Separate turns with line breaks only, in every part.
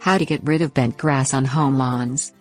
How to get rid of bent grass on home lawns.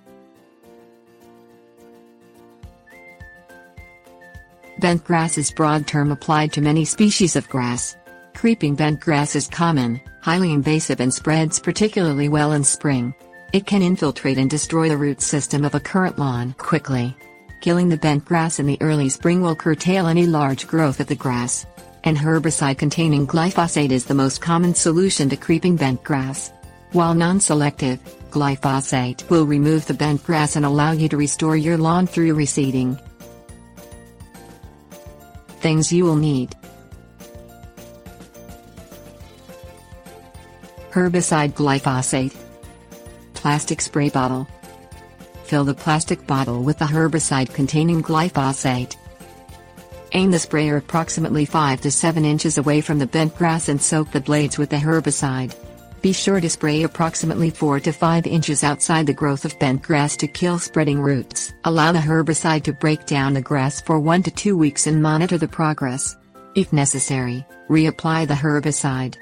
Bent grass is a broad term applied to many species of grass. Creeping bent grass is common, highly invasive and spreads particularly well in spring. It can infiltrate and destroy the root system of a current lawn quickly. Killing the bent grass in the early spring will curtail any large growth of the grass. An herbicide containing glyphosate is the most common solution to creeping bent grass. While non-selective, glyphosate will remove the bent grass and allow you to restore your lawn through reseeding. Things you will need: herbicide glyphosate, plastic spray bottle. Fill the plastic bottle with the herbicide containing glyphosate. Aim the sprayer approximately 5 to 7 inches away from the bent grass and soak the blades with the herbicide. Be sure to spray approximately 4 to 5 inches outside the growth of bent grass to kill spreading roots. Allow the herbicide to break down the grass for 1 to 2 weeks and monitor the progress. If necessary, reapply the herbicide.